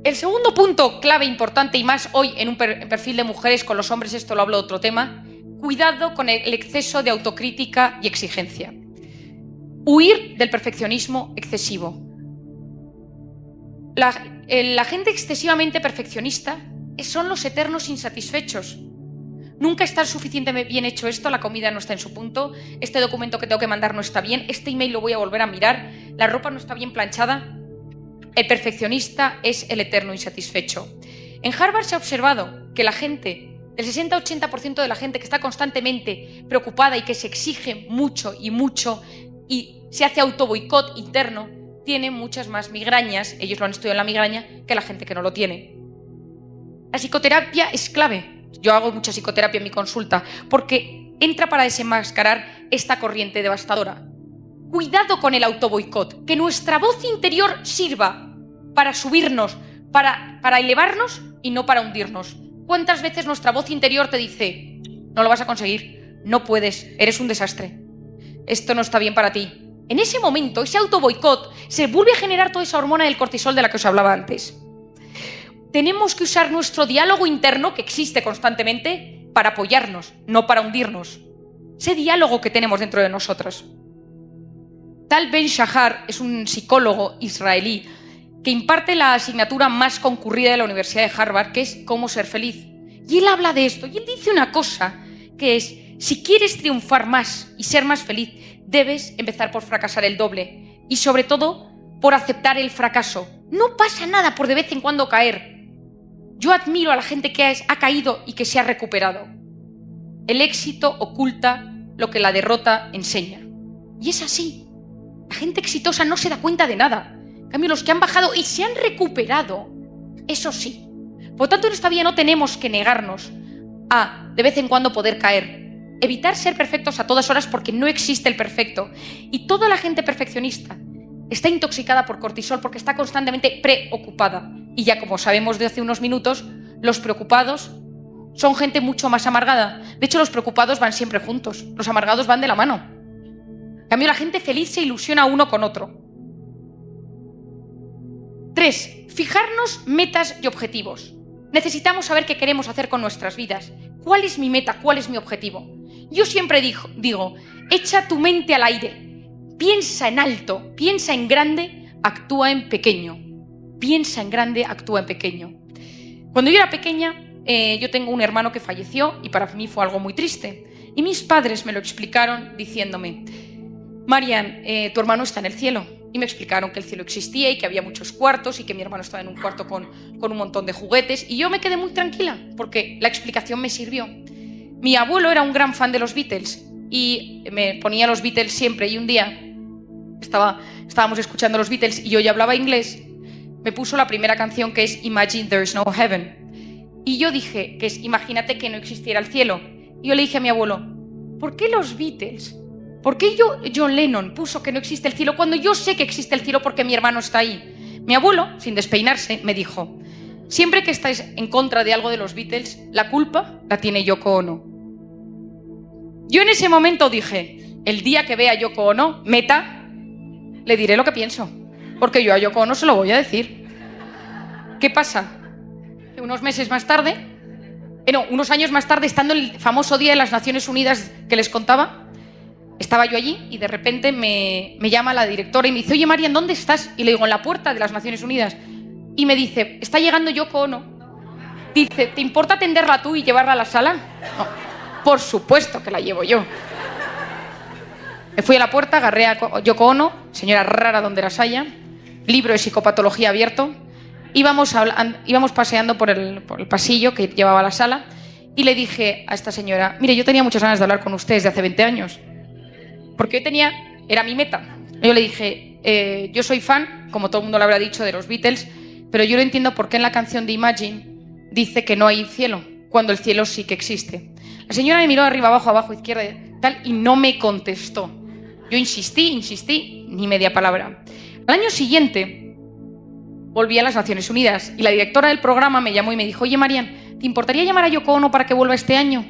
El segundo punto clave, importante, y más hoy en un perfil de mujeres, con los hombres esto lo hablo de otro tema, cuidado con el exceso de autocrítica y exigencia. Huir del perfeccionismo excesivo. La gente excesivamente perfeccionista son los eternos insatisfechos. Nunca está suficientemente bien hecho esto, la comida no está en su punto, este documento que tengo que mandar no está bien, este email lo voy a volver a mirar, la ropa no está bien planchada. El perfeccionista es el eterno insatisfecho. En Harvard se ha observado que la gente, el 60-80% de la gente que está constantemente preocupada y que se exige mucho y se hace autoboicot interno, tiene muchas más migrañas, ellos lo han estudiado en la migraña, que la gente que no lo tiene. La psicoterapia es clave. Yo hago mucha psicoterapia en mi consulta porque entra para desenmascarar esta corriente devastadora. Cuidado con el autoboicot, que nuestra voz interior sirva para subirnos, para elevarnos y no para hundirnos. ¿Cuántas veces nuestra voz interior te dice, no lo vas a conseguir, no puedes, eres un desastre, esto no está bien para ti? En ese momento, ese autoboicot, se vuelve a generar toda esa hormona del cortisol de la que os hablaba antes. Tenemos que usar nuestro diálogo interno, que existe constantemente, para apoyarnos, no para hundirnos. Ese diálogo que tenemos dentro de nosotros. Tal Ben Shahar es un psicólogo israelí que imparte la asignatura más concurrida de la Universidad de Harvard, que es Cómo ser feliz. Y él habla de esto, y él dice una cosa, que es, si quieres triunfar más y ser más feliz, debes empezar por fracasar el doble. Y sobre todo, por aceptar el fracaso. No pasa nada por de vez en cuando caer. Yo admiro a la gente que ha caído y que se ha recuperado. El éxito oculta lo que la derrota enseña. Y es así. La gente exitosa no se da cuenta de nada. En cambio, los que han bajado y se han recuperado, eso sí. Por tanto, en esta vida no tenemos que negarnos a, de vez en cuando, poder caer. Evitar ser perfectos a todas horas porque no existe el perfecto. Y toda la gente perfeccionista está intoxicada por cortisol porque está constantemente preocupada. Y ya como sabemos de hace unos minutos, los preocupados son gente mucho más amargada. De hecho, los preocupados van siempre juntos. Los amargados van de la mano. En cambio, la gente feliz se ilusiona uno con otro. 3. Fijarnos metas y objetivos. Necesitamos saber qué queremos hacer con nuestras vidas. ¿Cuál es mi meta? ¿Cuál es mi objetivo? Yo siempre digo, echa tu mente al aire. Piensa en alto, piensa en grande, actúa en pequeño. Piensa en grande, actúa en pequeño. Cuando yo era pequeña, yo tengo un hermano que falleció y para mí fue algo muy triste. Y mis padres me lo explicaron diciéndome, Marian, tu hermano está en el cielo. Y me explicaron que el cielo existía y que había muchos cuartos y que mi hermano estaba en un cuarto con un montón de juguetes. Y yo me quedé muy tranquila porque la explicación me sirvió. Mi abuelo era un gran fan de los Beatles y me ponía los Beatles siempre. Y un día estábamos escuchando los Beatles y yo ya hablaba inglés. Me puso la primera canción, que es Imagine There's No Heaven. Y yo dije, que es imagínate que no existiera el cielo. Y yo le dije a mi abuelo, ¿por qué los Beatles? ¿Por qué John Lennon puso que no existe el cielo cuando yo sé que existe el cielo porque mi hermano está ahí? Mi abuelo, sin despeinarse, me dijo, siempre que estáis en contra de algo de los Beatles, la culpa la tiene Yoko Ono. Yo en ese momento dije, el día que vea a Yoko Ono, meta, le diré lo que pienso. Porque yo a Yoko Ono se lo voy a decir. ¿Qué pasa? Unos meses más tarde, unos años más tarde, estando en el famoso Día de las Naciones Unidas que les contaba, estaba yo allí y de repente me llama la directora y me dice, oye Marian, ¿dónde estás? Y le digo, en la puerta de las Naciones Unidas. Y me dice, está llegando Yoko Ono. Dice, ¿te importa atenderla tú y llevarla a la sala? No, por supuesto que la llevo yo. Me fui a la puerta, agarré a Yoko Ono, señora rara donde las haya, libro de psicopatología abierto, íbamos paseando por el pasillo que llevaba a la sala y le dije a esta señora, mire, yo tenía muchas ganas de hablar con usted desde hace 20 años, porque era mi meta. Yo le dije, yo soy fan, como todo el mundo lo habrá dicho, de los Beatles, pero yo no entiendo por qué en la canción de Imagine dice que no hay cielo, cuando el cielo sí que existe. La señora me miró arriba, abajo, izquierda, tal, y no me contestó. Yo insistí, ni media palabra. Al año siguiente volví a las Naciones Unidas y la directora del programa me llamó y me dijo, oye Marian, ¿te importaría llamar a Yoko Ono para que vuelva este año?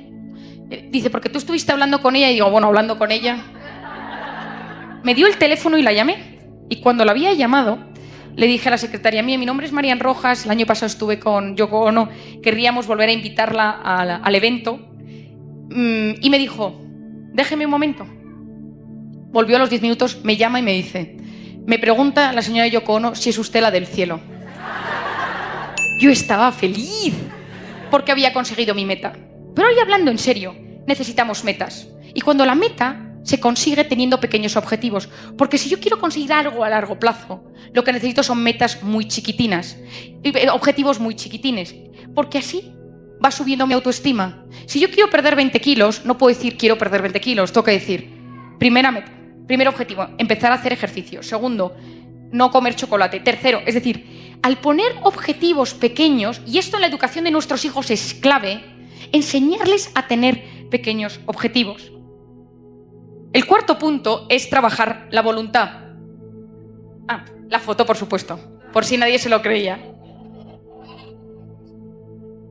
Dice, porque tú estuviste hablando con ella. Y digo, bueno, hablando con ella. Me dio el teléfono y la llamé. Y cuando la había llamado, le dije a la secretaria, mire, mi nombre es Marian Rojas, el año pasado estuve con Yoko Ono, querríamos volver a invitarla al evento. Y me dijo, déjeme un momento. Volvió a los 10 minutos, me llama y me dice, me pregunta la señora Yoko Ono si es usted la del cielo. Yo estaba feliz porque había conseguido mi meta. Pero hoy, hablando en serio, necesitamos metas. Y cuando la meta se consigue teniendo pequeños objetivos. Porque si yo quiero conseguir algo a largo plazo, lo que necesito son metas muy chiquitinas, objetivos muy chiquitines. Porque así va subiendo mi autoestima. Si yo quiero perder 20 kilos, no puedo decir quiero perder 20 kilos, tengo que decir, primera meta, primer objetivo, empezar a hacer ejercicio. Segundo, no comer chocolate. Tercero, es decir, al poner objetivos pequeños, y esto en la educación de nuestros hijos es clave, enseñarles a tener pequeños objetivos. El cuarto punto es trabajar la voluntad. La foto, por supuesto, por si nadie se lo creía.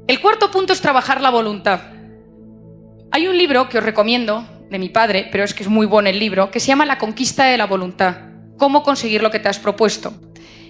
El cuarto punto es trabajar la voluntad. Hay un libro que os recomiendo, de mi padre, pero es que es muy bueno el libro, que se llama La conquista de la voluntad. Cómo conseguir lo que te has propuesto.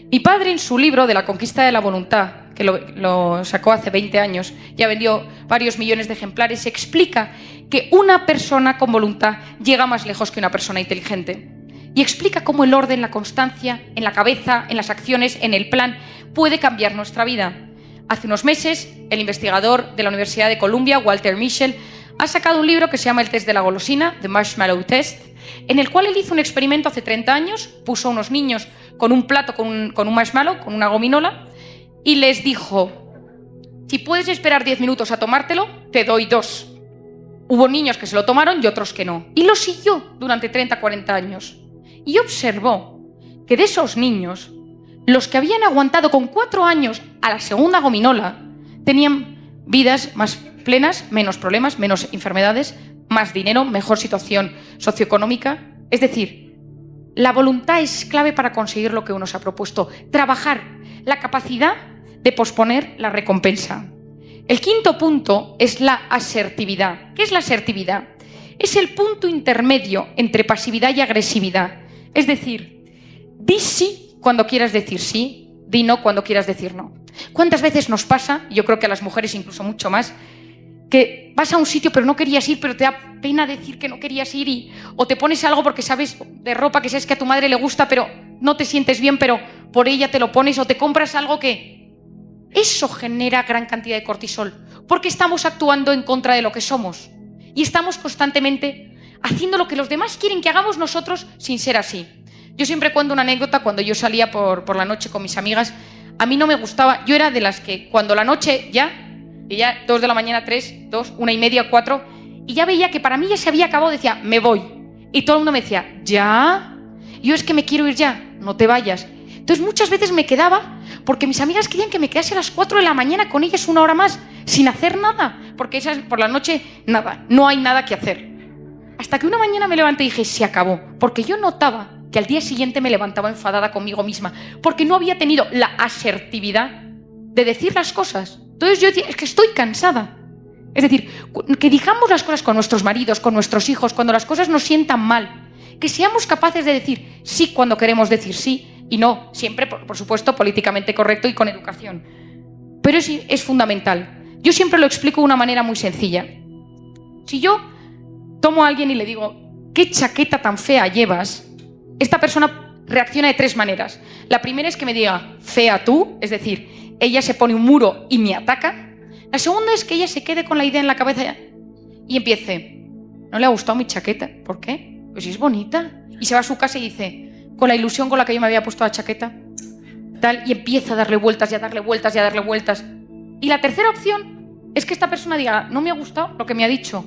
Mi padre, en su libro de La conquista de la voluntad, que lo sacó hace 20 años, ya vendió varios millones de ejemplares, explica que una persona con voluntad llega más lejos que una persona inteligente. Y explica cómo el orden, la constancia, en la cabeza, en las acciones, en el plan, puede cambiar nuestra vida. Hace unos meses, el investigador de la Universidad de Columbia, Walter Mischel, ha sacado un libro que se llama El test de la golosina, The Marshmallow Test, en el cual él hizo un experimento hace 30 años, puso a unos niños con un plato con un marshmallow, con una gominola, y les dijo, si puedes esperar 10 minutos a tomártelo, te doy 2. Hubo niños que se lo tomaron y otros que no. Y lo siguió durante 30, 40 años. Y observó que de esos niños, los que habían aguantado con 4 años a la segunda gominola, tenían vidas más plenas, menos problemas, menos enfermedades, más dinero, mejor situación socioeconómica. Es decir, la voluntad es clave para conseguir lo que uno se ha propuesto. Trabajar la capacidad de posponer la recompensa. El quinto punto es la asertividad. ¿Qué es la asertividad? Es el punto intermedio entre pasividad y agresividad. Es decir, di sí cuando quieras decir sí, di no cuando quieras decir no. ¿Cuántas veces nos pasa, yo creo que a las mujeres incluso mucho más, que vas a un sitio pero no querías ir, pero te da pena decir que no querías ir, o te pones algo porque sabes de ropa que sabes que a tu madre le gusta, pero no te sientes bien, pero por ella te lo pones, o te compras algo que... Eso genera gran cantidad de cortisol, porque estamos actuando en contra de lo que somos y estamos constantemente haciendo lo que los demás quieren que hagamos nosotros sin ser así. Yo siempre cuento una anécdota. Cuando yo salía por la noche con mis amigas, a mí no me gustaba, yo era de las que cuando la noche ya 2 de la mañana, 3, 2, 1:30, 4, y ya veía que para mí ya se había acabado, decía, me voy. Y todo el mundo me decía, ¿ya? Yo es que me quiero ir ya, no te vayas. Entonces muchas veces me quedaba porque mis amigas querían que me quedase a las 4 de la mañana con ellas 1 hora más, sin hacer nada, porque esas por la noche, nada, no hay nada que hacer. Hasta que una mañana me levanté y dije, se acabó, porque yo notaba que al día siguiente me levantaba enfadada conmigo misma, porque no había tenido la asertividad de decir las cosas. Entonces yo decía, es que estoy cansada. Es decir, que digamos las cosas con nuestros maridos, con nuestros hijos, cuando las cosas nos sientan mal, que seamos capaces de decir sí cuando queremos decir sí, y no siempre, por supuesto, políticamente correcto y con educación. Pero es fundamental. Yo siempre lo explico de una manera muy sencilla. Si yo tomo a alguien y le digo, ¿qué chaqueta tan fea llevas?, esta persona reacciona de 3 maneras. La primera es que me diga, fea tú, es decir, ella se pone un muro y me ataca. La segunda es que ella se quede con la idea en la cabeza y empiece, no le ha gustado mi chaqueta. ¿Por qué? Pues si es bonita. Y se va a su casa y dice, con la ilusión con la que yo me había puesto la chaqueta, tal, y empieza a darle vueltas y a darle vueltas y a darle vueltas. Y la tercera opción es que esta persona diga, no me ha gustado lo que me ha dicho,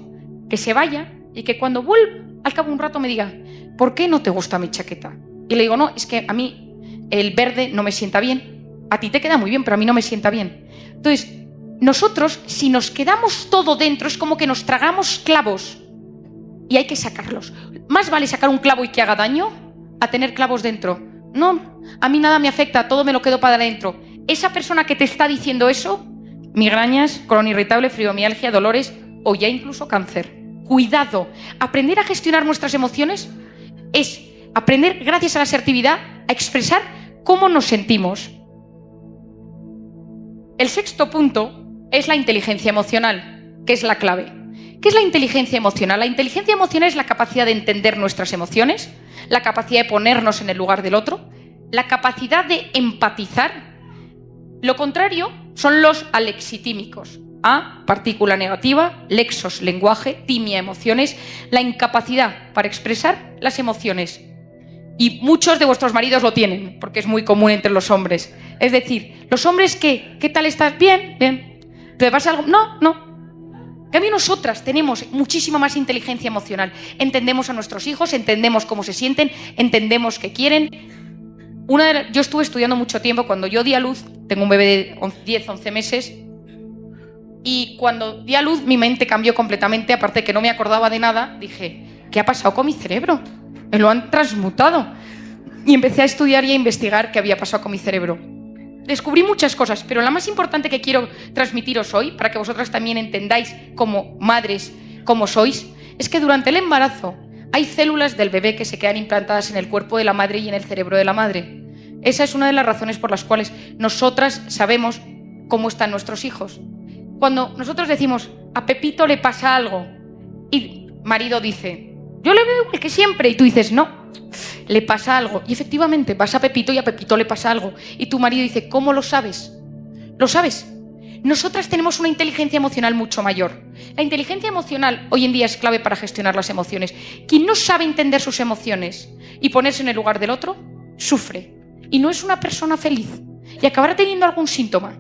que se vaya y que cuando vuelva al cabo de un rato me diga, ¿por qué no te gusta mi chaqueta? Y le digo, no, es que a mí el verde no me sienta bien. A ti te queda muy bien, pero a mí no me sienta bien. Entonces, nosotros, si nos quedamos todo dentro, es como que nos tragamos clavos y hay que sacarlos. Más vale sacar un clavo y que haga daño a tener clavos dentro. No, a mí nada me afecta, todo me lo quedo para adentro. Esa persona que te está diciendo eso, migrañas, colon irritable, fibromialgia, dolores o ya incluso cáncer. Cuidado. Aprender a gestionar nuestras emociones es aprender, gracias a la asertividad, a expresar cómo nos sentimos. El sexto punto es la inteligencia emocional, que es la clave. ¿Qué es la inteligencia emocional? La inteligencia emocional es la capacidad de entender nuestras emociones, la capacidad de ponernos en el lugar del otro, la capacidad de empatizar. Lo contrario son los alexitímicos. A, partícula negativa, lexos, lenguaje, timia, emociones, la incapacidad para expresar las emociones. Y muchos de vuestros maridos lo tienen, porque es muy común entre los hombres. Es decir, los hombres, ¿qué tal estás? Bien, bien. ¿Te pasa algo? No, no. En cambio, nosotras tenemos muchísima más inteligencia emocional. Entendemos a nuestros hijos, entendemos cómo se sienten, entendemos qué quieren. Yo estuve estudiando mucho tiempo cuando yo di a luz, tengo un bebé de 10, 11 meses, y cuando di a luz mi mente cambió completamente, aparte de que no me acordaba de nada, dije, ¿qué ha pasado con mi cerebro? Me lo han transmutado. Y empecé a estudiar y a investigar qué había pasado con mi cerebro. Descubrí muchas cosas, pero la más importante que quiero transmitiros hoy, para que vosotras también entendáis como madres cómo sois, es que durante el embarazo hay células del bebé que se quedan implantadas en el cuerpo de la madre y en el cerebro de la madre. Esa es una de las razones por las cuales nosotras sabemos cómo están nuestros hijos. Cuando nosotros decimos, a Pepito le pasa algo, y marido dice, yo le veo igual que siempre, y tú dices, no, le pasa algo. Y efectivamente, vas a Pepito y a Pepito le pasa algo. Y tu marido dice, ¿cómo lo sabes? ¿Lo sabes? Nosotras tenemos una inteligencia emocional mucho mayor. La inteligencia emocional hoy en día es clave para gestionar las emociones. Quien no sabe entender sus emociones y ponerse en el lugar del otro, sufre. Y no es una persona feliz. Y acabará teniendo algún síntoma.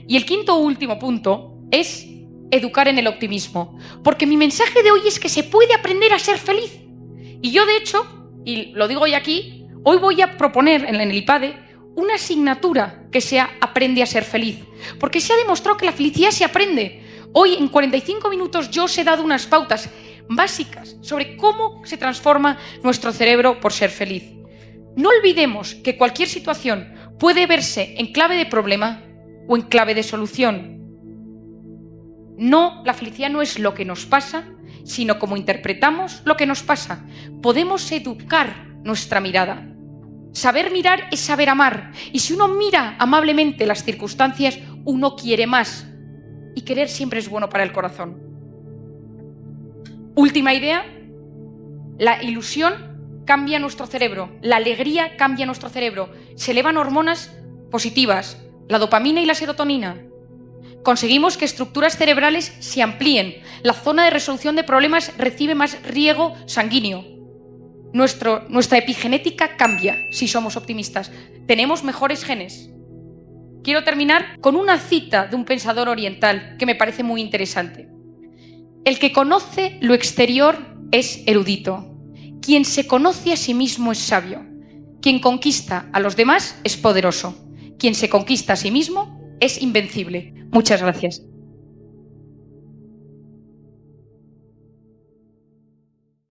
Y el quinto último punto es educar en el optimismo. Porque mi mensaje de hoy es que se puede aprender a ser feliz. Y yo, de hecho, y lo digo hoy aquí, hoy voy a proponer en el IPADE una asignatura que sea Aprende a ser feliz. Porque se ha demostrado que la felicidad se aprende. Hoy, en 45 minutos, yo os he dado unas pautas básicas sobre cómo se transforma nuestro cerebro por ser feliz. No olvidemos que cualquier situación puede verse en clave de problema o en clave de solución. No, la felicidad no es lo que nos pasa, sino cómo interpretamos lo que nos pasa. Podemos educar nuestra mirada. Saber mirar es saber amar. Y si uno mira amablemente las circunstancias, uno quiere más. Y querer siempre es bueno para el corazón. Última idea. La ilusión cambia nuestro cerebro. La alegría cambia nuestro cerebro. Se elevan hormonas positivas, la dopamina y la serotonina. Conseguimos que estructuras cerebrales se amplíen. La zona de resolución de problemas recibe más riego sanguíneo. Nuestra epigenética cambia si somos optimistas. Tenemos mejores genes. Quiero terminar con una cita de un pensador oriental que me parece muy interesante. El que conoce lo exterior es erudito. Quien se conoce a sí mismo es sabio. Quien conquista a los demás es poderoso. Quien se conquista a sí mismo es invencible. Muchas gracias.